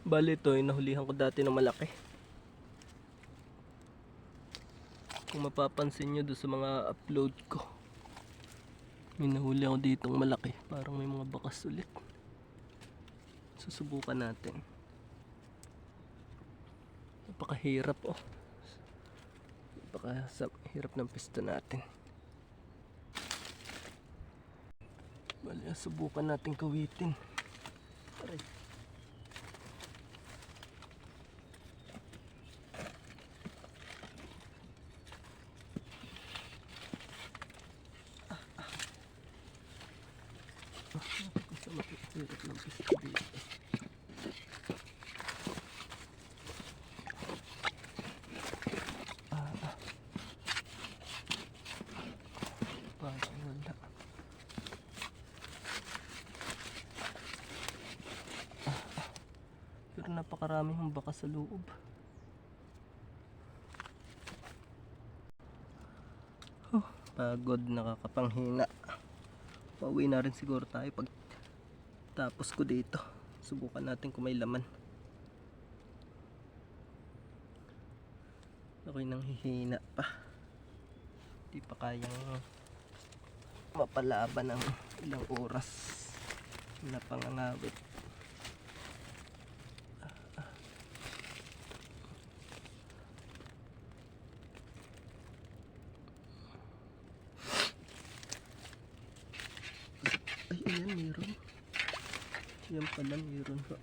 Bali ito, nahulihan ko dati ng malaki. Kung mapapansin nyo doon sa mga upload ko, may nahuli ako ditong malaki. Parang may mga bakas ulit. Susubukan natin. Napakahirap oh. Napakahirap ng pista natin. Bali, subukan natin kawitin. Aray. Gusto makikirap ng pista dito. Parang wala. Pero napakaraming ang baka sa loob. Pagod, nakakapanghina. Pauwi na rin siguro tayo pag tapos ko dito. Subukan natin kung may laman. Ako'y nang hihina pa. Di pa kayang mapalaban ng ilang oras na pangangawit. Ay, ayan, meron. Yan pala, meron pa.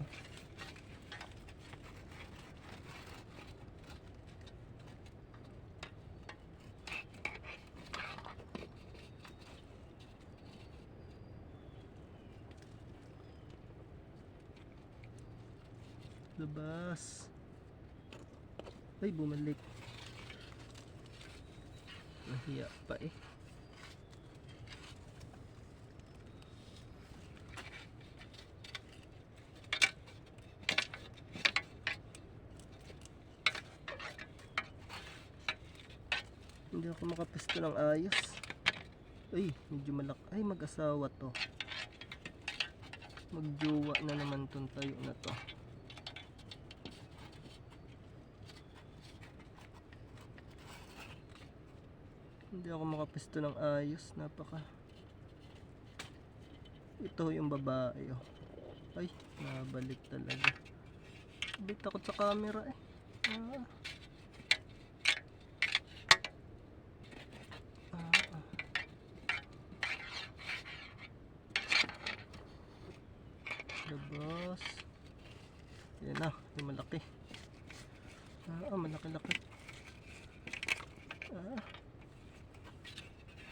Labas. Ay, bumalik. Nahiya pa eh. Hindi ako makapisto ng ayos. Ay, medyo malaki. Ay, mag-asawa to. Magjowa na naman tong tayo na to. Hindi ako makapisto ng ayos. Napaka. Ito yung babae oh. Ay, nabalik talaga. Sabay takot sa camera eh. Labas. Yan na, yung malaki. Malaki-laki.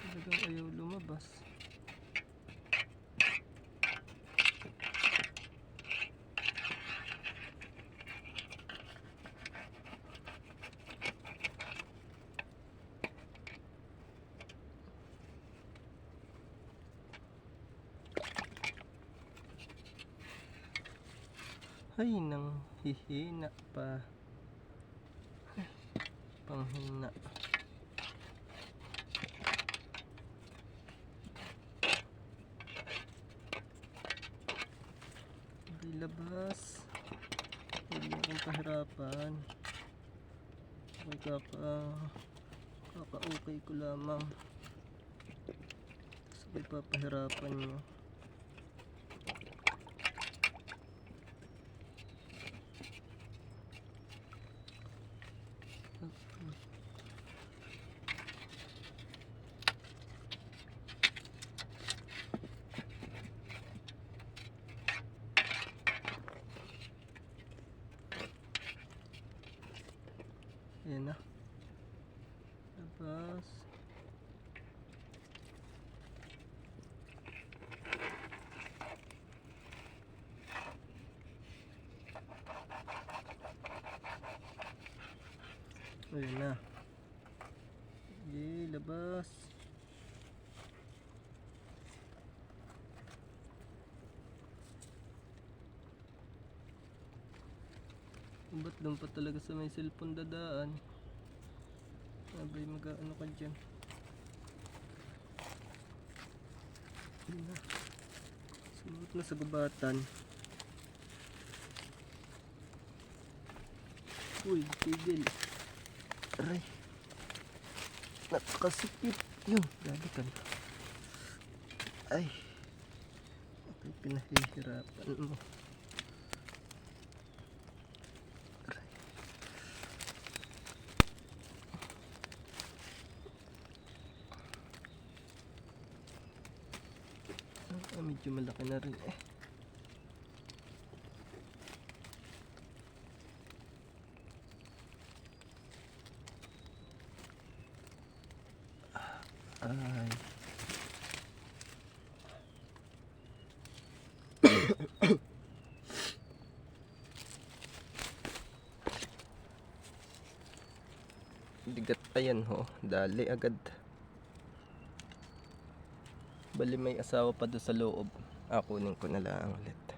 Talagang ayaw lumabas. Ay, nang hihina pa. Panghina. Ay, labas. Huwag na akong pahirapan. Okay, kaka-okay ko lamang. Sabay papahirapan nyo. Ayan na. Labas. Ayan na. Yay, labas. Ba't doon pa talaga sa may cellphone dadaan? Sabay mag-ano ka dyan. Sumunod na sa gubatan. Uy, tigil. Aray. Napakasikip. Yun, galikan. Ay. Ito'y pinahihirapan mo. Aray. Medyo malaki na rin eh. Ay. Bigat pa yan ho. Dali agad. Bali may asawa pa doon sa loob. Kunin ko na lang ulit.